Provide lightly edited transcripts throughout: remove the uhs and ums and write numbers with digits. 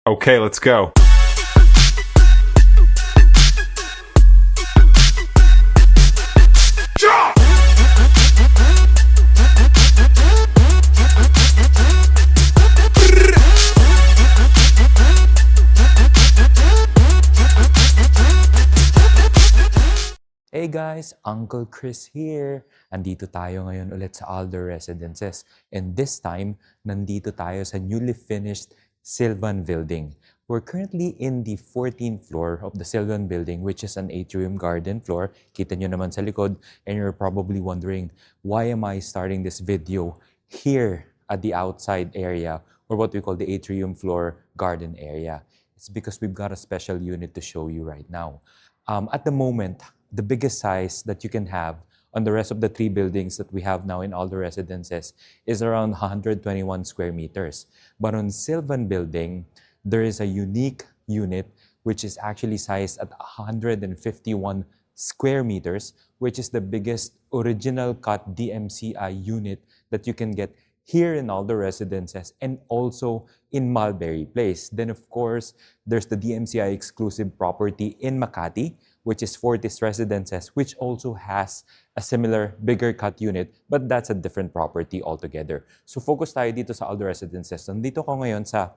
Okay, let's go. Hey guys, Uncle Chris here. Andito tayo ngayon ulit sa Alder Residences. And this time, nandito tayo sa newly finished Sylvan Building. We're currently in the 14th floor of the Sylvan Building, which is an atrium garden floor. Kita nyo naman sa likod. And you're probably wondering, why am I starting this video here at the outside area, or what we call the atrium floor garden area? It's because we've got a special unit to show you right now. At the moment, the biggest size that you can have on the rest of the 3 buildings that we have now in all the residences is around 121 square meters. But on Sylvan Building, there is a unique unit which is actually sized at 151 square meters, which is the biggest original cut DMCI unit that you can get here in all the residences and also in Mulberry Place. Then of course, there's the DMCI exclusive property in Makati, which is Fortis Residences, which also has a similar bigger cut unit, but that's a different property altogether. So focus tayo dito sa Alder Residences. Nandito ko ngayon sa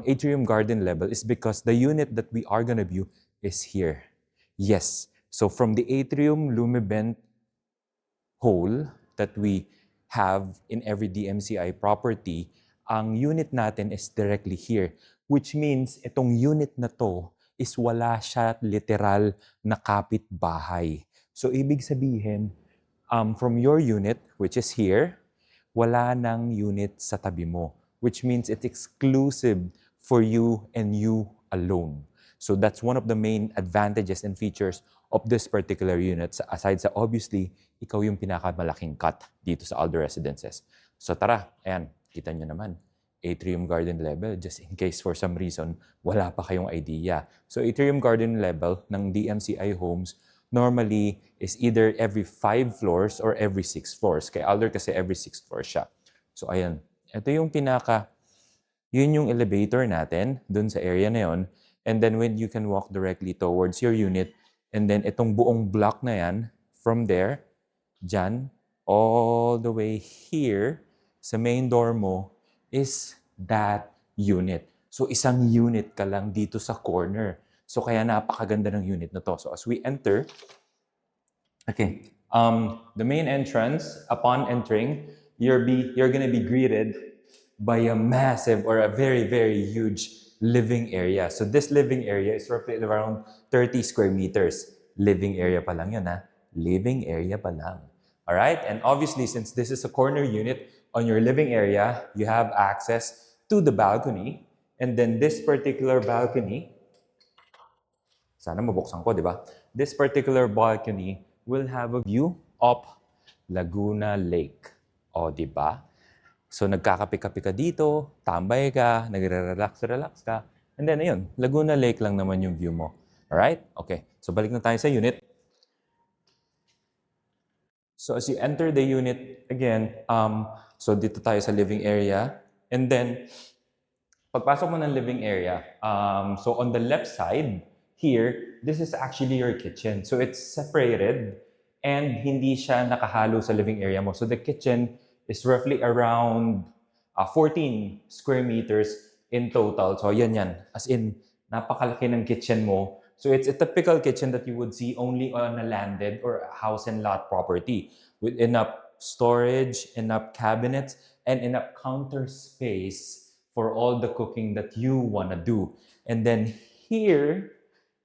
atrium garden level is because the unit that we are gonna view is here. Yes, so from the atrium lumibent hole that we have in every DMCI property, ang unit natin is directly here, which means itong unit na to is wala siya literal na kapitbahay. So, ibig sabihin, from your unit, which is here, wala nang unit sa tabi mo, which means it's exclusive for you and you alone. So, that's one of the main advantages and features of this particular unit. Aside sa obviously, ikaw yung pinakamalaking cut dito sa Alder Residences. So, tara, ayan, kita nyo naman. Atrium garden level, just in case for some reason, wala pa kayong idea. So, atrium garden level ng DMCI homes normally is either every 5 floors or every 6 floors. Kay Alder kasi every 6 floors siya. So, ayan. Ito yung yun yung elevator natin dun sa area na yun. And then when you can walk directly towards your unit, and then itong buong block na yan, from there, dyan, all the way here, sa main door mo, is that unit. So, isang unit ka lang dito sa corner. So, kaya napakaganda ng unit na to. So, as we enter, okay, the main entrance, upon entering, you're gonna be greeted by a massive or a very, very huge living area. So, this living area is roughly around 30 square meters. Living area pa lang yun, ha? Living area pa lang. All right? And obviously, since this is a corner unit, on your living area, you have access to the balcony. And then this particular balcony, sana mabuksan ko, di ba? This particular balcony will have a view of Laguna Lake. O, di ba? So, nagkakape-kape ka dito, tambay ka, nagre-relax ka. And then, ayun, Laguna Lake lang naman yung view mo. Alright? Okay. So, balik na tayo sa unit. So, as you enter the unit, again, so dito tayo sa living area. And then, pagpasok mo ng living area, so on the left side, here, this is actually your kitchen. So, it's separated and hindi siya nakahalo sa living area mo. So, the kitchen is roughly around 14 square meters in total. So, yan. As in, napakalaki ng kitchen mo. So, it's a typical kitchen that you would see only on a landed or a house and lot property with enough storage, enough cabinets, and enough counter space for all the cooking that you want to do. And then here,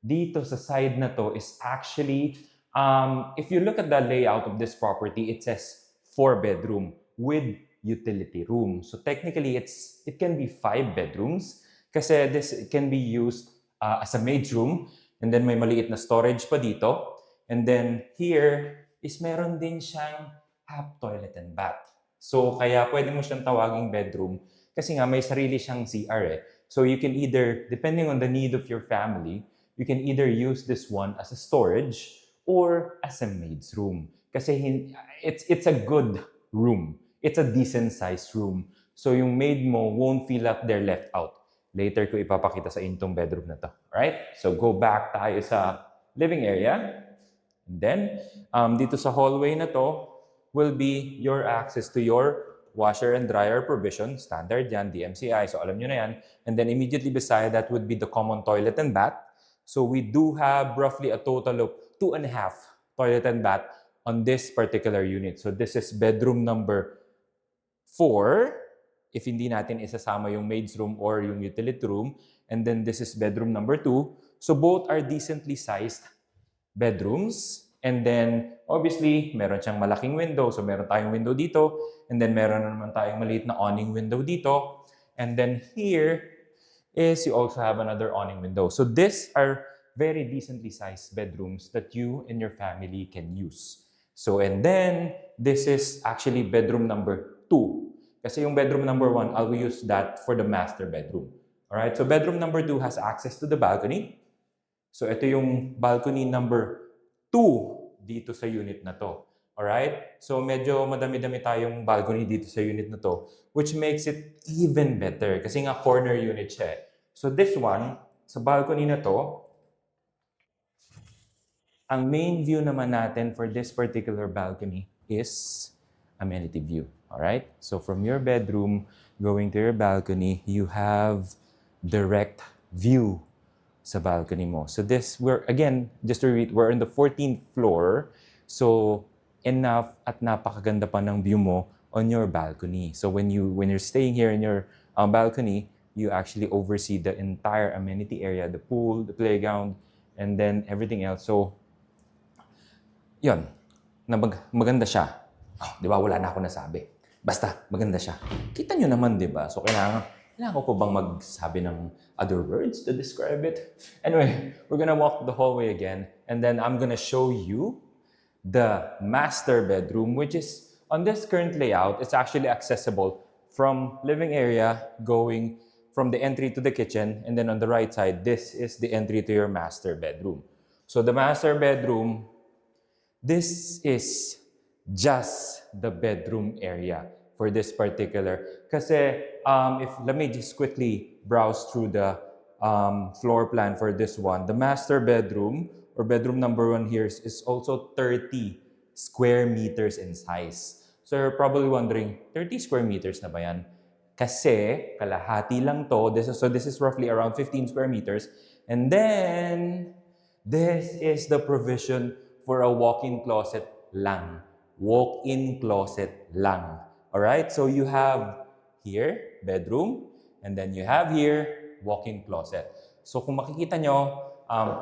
dito sa side na to is actually, if you look at the layout of this property, it says 4-bedroom with utility room. So technically, it can be 5 bedrooms kasi this can be used as a maid's room. And then may maliit na storage pa dito. And then here is meron din siyang half toilet and bath. So kaya pwede mo siyang tawaging bedroom kasi nga may sarili siyang CR eh. So you can either, depending on the need of your family, you can either use this one as a storage or as a maid's room. Kasi it's a good room. It's a decent sized room. So yung maid mo won't feel like they're left out. Later ko ipapakita sa inyo itong bedroom na to. Alright? So go back tayo sa living area. And then, dito sa hallway na to will be your access to your washer and dryer provision. Standard yan, DMCI. So alam nyo na yan. And then immediately beside that would be the common toilet and bath. So we do have roughly a total of 2.5 toilet and bath on this particular unit. So this is bedroom number 4, if hindi natin isasama yung maid's room or yung utility room. And then this is bedroom number 2. So both are decently sized bedrooms. And then, obviously, meron siyang malaking window. So meron tayong window dito. And then meron na naman tayong maliit na awning window dito. And then here is you also have another awning window. So these are very decently sized bedrooms that you and your family can use. So, and then, this is actually bedroom number 2. Kasi yung bedroom number 1, I'll use that for the master bedroom. Alright, so bedroom number 2 has access to the balcony. So, ito yung balcony number 2 dito sa unit na to. Alright, so medyo madami-dami tayong balcony dito sa unit na to, which makes it even better kasi nga corner unit siya. So, this one, sa balcony na to, ang main view naman natin for this particular balcony is amenity view. Alright? So from your bedroom, going to your balcony, you have direct view sa balcony mo. So this, again, just to read, we're on the 14th floor. So enough at napakaganda pa ng view mo on your balcony. So when you're staying here in your balcony, you actually oversee the entire amenity area, the pool, the playground, and then everything else. So yun, maganda siya. Oh, di ba? Wala na ako nasabi. Basta, maganda siya. Kita nyo naman, di ba? So, kailangan ko pa bang magsabi ng other words to describe it? Anyway, we're gonna walk the hallway again, and then I'm gonna show you the master bedroom, which is, on this current layout, it's actually accessible from living area, going from the entry to the kitchen, and then on the right side, this is the entry to your master bedroom. So, the master bedroom, this is just the bedroom area for this particular. Kasi, let me just quickly browse through the floor plan for this one. The master bedroom, or bedroom number 1 here, is also 30 square meters in size. So you're probably wondering, 30 square meters na ba yan? Kasi, kalahati lang to. So this is roughly around 15 square meters. And then, this is the provision for a walk-in closet lang. Walk-in closet lang. Alright? So you have here, bedroom, and then you have here, walk-in closet. So kung makikita nyo,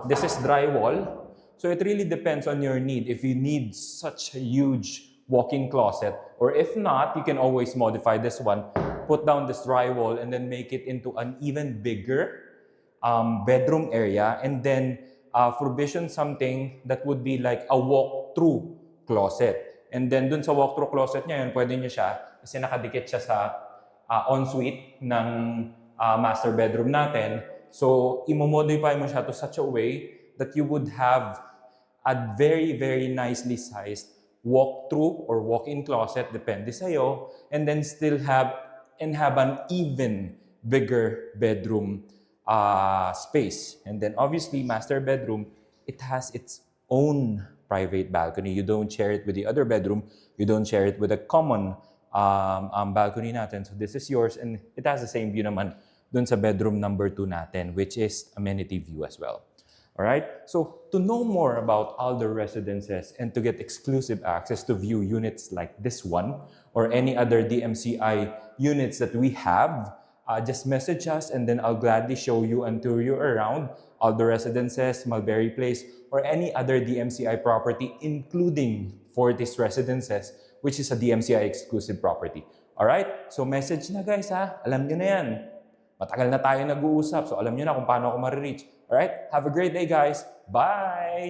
this is drywall. So it really depends on your need. If you need such a huge walk-in closet, or if not, you can always modify this one. Put down this drywall and then make it into an even bigger bedroom area, and then provision something that would be like a walk-through closet. And then dun sa walk-through closet niya, yun, pwede niyo siya, kasi nakadikit siya sa ensuite ng master bedroom natin. So, imomodify mo siya to such a way that you would have a very, very nicely sized walk-through or walk-in closet, depende sa'yo, and then still have an even bigger bedroom space. And then obviously, master bedroom, it has its own private balcony. You don't share it with the other bedroom. You don't share it with a common balcony natin. So this is yours, and it has the same view naman dun sa bedroom number 2 natin, which is amenity view as well. Alright? So to know more about Alder Residences and to get exclusive access to view units like this one or any other DMCI units that we have, just message us, and then I'll gladly show you and tour you around Alder Residences, Mulberry Place, or any other DMCI property, including Fortis Residences, which is a DMCI exclusive property. Alright? So message na guys ha. Alam nyo na yan. Matagal na tayo nag-uusap, so alam nyo na kung paano ako ma-reach. Alright? Have a great day guys. Bye!